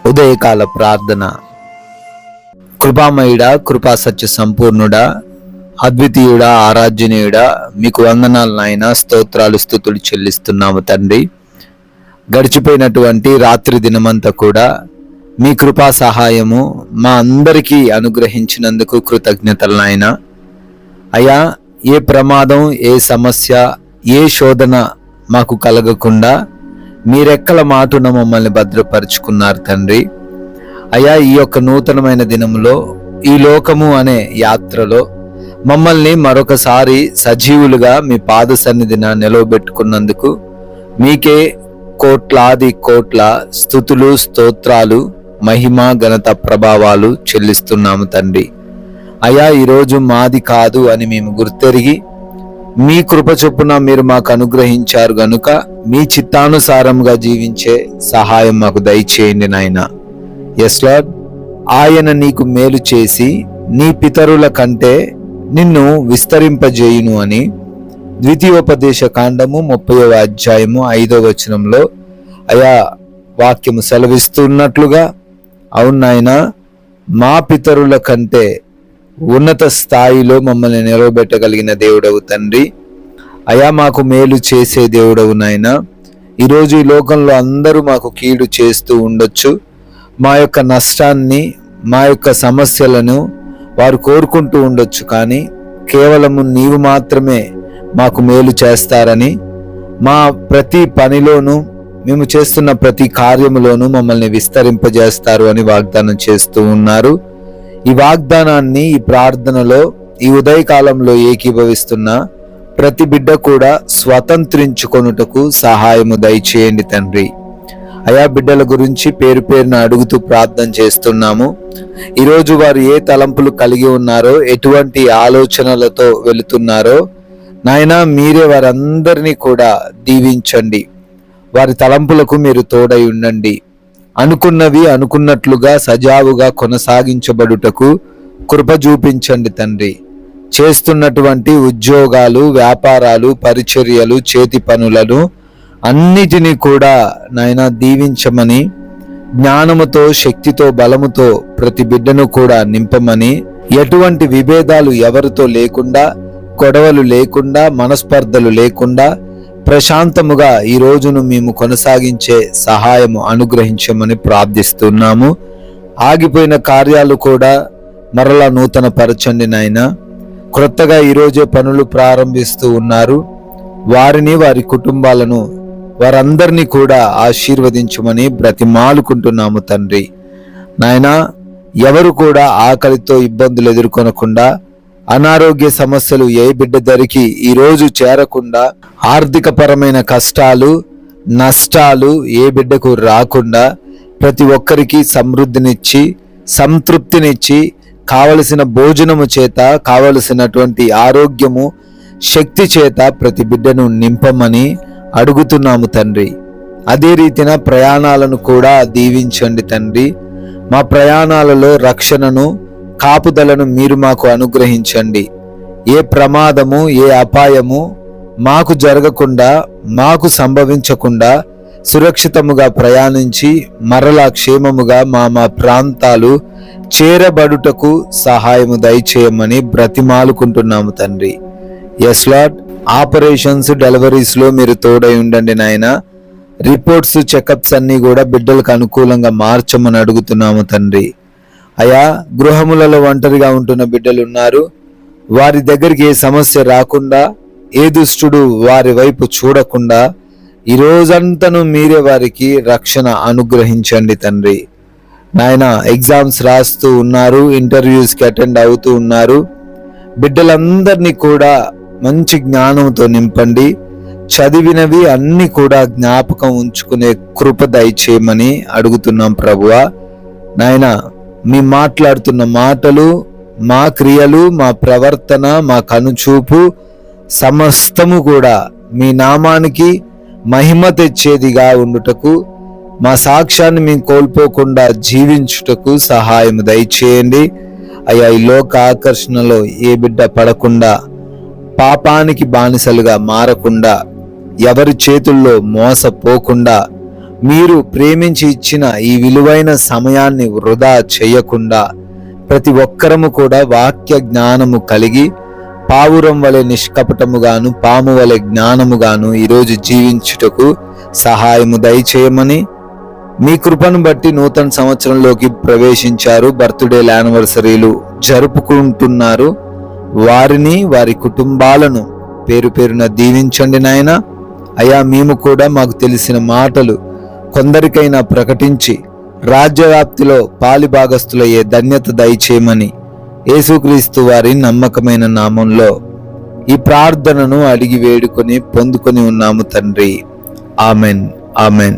ఉదయకాల ప్రార్థన. కృపామయుడా, కృపా సత్య సంపూర్ణుడా, అద్వితీయుడా, ఆరాధ్యనీయుడా, మీకు వందనాలు నాయన, స్తోత్రాలు స్తుతులు చెల్లిస్తున్నాము తండ్రి. గడిచిపోయినటువంటి రాత్రి దినమంతా కూడా మీ కృపా సహాయము మా అందరికీ అనుగ్రహించినందుకు కృతజ్ఞతలు నాయన. అయ్యా, ఏ ప్రమాదం, ఏ సమస్య, ఏ శోధన మాకు కలగకుండా మీరెక్కల మాటున మమ్మల్ని భద్రపరుచుకున్నారు తండ్రి. అయ్యా, ఈ యొక్క నూతనమైన దినములో, ఈ లోకము అనే యాత్రలో మమ్మల్ని మరొకసారి సజీవులుగా మీ పాద సన్నిధిన నిలవబెట్టుకున్నందుకు మీకే కోట్లాది కోట్ల స్తుతులు, స్తోత్రాలు, మహిమ, ఘనత, ప్రభావాలు చెల్లిస్తున్నాము తండ్రి. అయ్యా, ఈరోజు మాది కాదు అని మేము గుర్తెరిగి మీ కృప చొప్పున మీరు మాకు అనుగ్రహించారు గనుక మీ చిత్తానుసారంగా జీవించే సహాయం మాకు దయచేయండి నాయన. ఎస్ లార్డ్, ఆయన నీకు మేలు చేసి నీ పితరుల కంటే నిన్ను విస్తరింపజేయును అని ద్వితీయోపదేశ కాండము 30వ అధ్యాయము 5వ వచనంలో అయా వాక్యము సెలవిస్తున్నట్లుగా, అవును నాయన, మా పితరుల కంటే ఉన్నత స్థాయిలో మమ్మల్ని నిలవబెట్టగలిగిన దేవుడవు తండ్రి. అయా, మాకు మేలు చేసే దేవుడవు నాయన. ఈరోజు ఈ లోకంలో అందరూ మాకు కీడు చేస్తూ ఉండొచ్చు. మా యొక్క నష్టాన్ని, మా యొక్క సమస్యలను వారు కోరుకుంటూ ఉండొచ్చు, కానీ కేవలము నీవు మాత్రమే మాకు మేలు చేస్తారని, మా ప్రతి పనిలోనూ, మేము చేస్తున్న ప్రతి కార్యములోనూ మమ్మల్ని విస్తరింపజేస్తారు అని వాగ్దానం చేస్తూ ఉన్నారు. ఈ వాగ్దానాన్ని ఈ ప్రార్థనలో ఈ ఉదయకాలంలో ఏకీభవిస్తున్న ప్రతి బిడ్డ కూడా స్వతంత్రించుకొనుటకు సహాయము దయచేయండి తండ్రి. అయా, బిడ్డల గురించి పేరు పేరున అడుగుతూ ప్రార్థన చేస్తున్నాము. ఈరోజు వారు ఏ తలంపులు కలిగి ఉన్నారో, ఎటువంటి ఆలోచనలతో వెళుతున్నారో నాయనా, మీరే వారందరినీ కూడా దీవించండి. వారి తలంపులకు మీరు తోడై ఉండండి. అనుకున్నవి అనుకున్నట్లుగా సజావుగా కొనసాగించబడుటకు కృప చూపించండి తండ్రి. చేస్తున్నటువంటి ఉద్యోగాలు, వ్యాపారాలు, పరిచర్యలు, చేతి పనులను అన్నిటినీ కూడా నాయన దీవించమని, జ్ఞానముతో, శక్తితో, బలముతో ప్రతి బిడ్డను కూడా నింపమని, ఎటువంటి విభేదాలు ఎవరితో లేకుండా, గొడవలు లేకుండా, మనస్పర్ధలు లేకుండా ప్రశాంతముగా ఈ రోజును మేము కొనసాగించే సహాయము అనుగ్రహించమని ప్రార్థిస్తున్నాము. ఆగిపోయిన కార్యాలు కూడా మరలా నూతన పరచండి నాయన. క్రొత్తగా ఈరోజే పనులు ప్రారంభిస్తూ ఉన్నారు. వారిని, వారి కుటుంబాలను, వారందరినీ కూడా ఆశీర్వదించమని బ్రతిమాలుకుంటున్నాము తండ్రి. నాయన, ఎవరు కూడా ఆకలితో ఇబ్బందులు ఎదుర్కొనకుండా, అనారోగ్య సమస్యలు ఏ బిడ్డ ధరికి ఈరోజు చేరకుండా, ఆర్థిక పరమైన కష్టాలు, నష్టాలు ఏ బిడ్డకు రాకుండా ప్రతి ఒక్కరికి సమృద్ధినిచ్చి, సంతృప్తినిచ్చి, కావలసిన భోజనము చేత, కావలసినటువంటి ఆరోగ్యము, శక్తి చేత ప్రతి బిడ్డను నింపమని అడుగుతున్నాము తండ్రి. అదే రీతిన ప్రయాణాలను కూడా దీవించండి తండ్రి. మా ప్రయాణాలలో రక్షణను, కాపుదలను మీరు మాకు అనుగ్రహించండి. ఏ ప్రమాదము, ఏ అపాయము మాకు జరగకుండా, మాకు సంభవించకుండా సురక్షితముగా ప్రయాణించి మరలా క్షేమముగా మా ప్రాంతాలు చేరబడుటకు సహాయము దయచేయమని బ్రతిమాలుకుంటున్నాము తండ్రి. ఎస్ లార్డ్, ఆపరేషన్స్, డెలివరీస్ లో మీరు తోడై ఉండండి నాయన. రిపోర్ట్స్, చెకప్స్ అన్ని కూడా బిడ్డలకు అనుకూలంగా మార్చమని అడుగుతున్నాము తండ్రి. అయా, గృహములలో ఒంటరిగా ఉంటున్న బిడ్డలు ఉన్నారు. వారి దగ్గరికి ఏ సమస్య రాకుండా, ఏ దుష్టుడు వారి వైపు చూడకుండా ఈ రోజంతను మీరే వారికి రక్షణ అనుగ్రహించండి తండ్రి. నాయన, ఎగ్జామ్స్ రాస్తూ ఉన్నారు, ఇంటర్వ్యూస్కి అటెండ్ అవుతూ ఉన్నారు. బిడ్డలందరినీ కూడా మంచి జ్ఞానంతో నింపండి. చదివినవి అన్ని కూడా జ్ఞాపకం ఉంచుకునే కృప దయచేయమని అడుగుతున్నాం ప్రభువా. నాయన, మీ మాట్లాడుతున్న మాటలు, మా క్రియలు, మా ప్రవర్తన, మా కనుచూపు సమస్తము కూడా మీ నామానికి మహిమ తెచ్చేదిగా ఉండుటకు, మా సాక్ష్యాన్ని మేము కోల్పోకుండా జీవించుటకు సహాయం దయచేయండి. అయ్యా, ఈ లోక ఆకర్షణలో ఏ బిడ్డ పడకుండా, పాపానికి బానిసలుగా మారకుండా, ఎవరి చేతుల్లో మోసపోకుండా మీరు ప్రేమించి ఇచ్చిన ఈ విలువైన సమయాన్ని వృధా చేయకుండా ప్రతి ఒక్కరము కూడా వాక్య జ్ఞానము కలిగి పావురం వలె నిష్కపటముగాను పాము వలె జ్ఞానముగాను ఈరోజు జీవించుటకు సహాయము దయచేయమని, మీ కృపను బట్టి నూతన సంవత్సరంలోకి ప్రవేశించారు, బర్త్డే యానివర్సరీలు జరుపుకుంటున్నారు, వారిని వారి కుటుంబాలను పేరు పేరున దీవించండి నాయన. అయ్యా, మేము కూడా మాకు తెలిసిన మాటలు కొందరికైనా ప్రకటించి రాజ్యవ్యాప్తిలో పాలిభాగస్తులయ్యే ధన్యత దయచేయమని యేసుక్రీస్తు వారి నమ్మకమైన నామంలో ఈ ప్రార్థనను అడిగి వేడుకొని పొందుకొని ఉన్నాము తండ్రి. Amen, amen.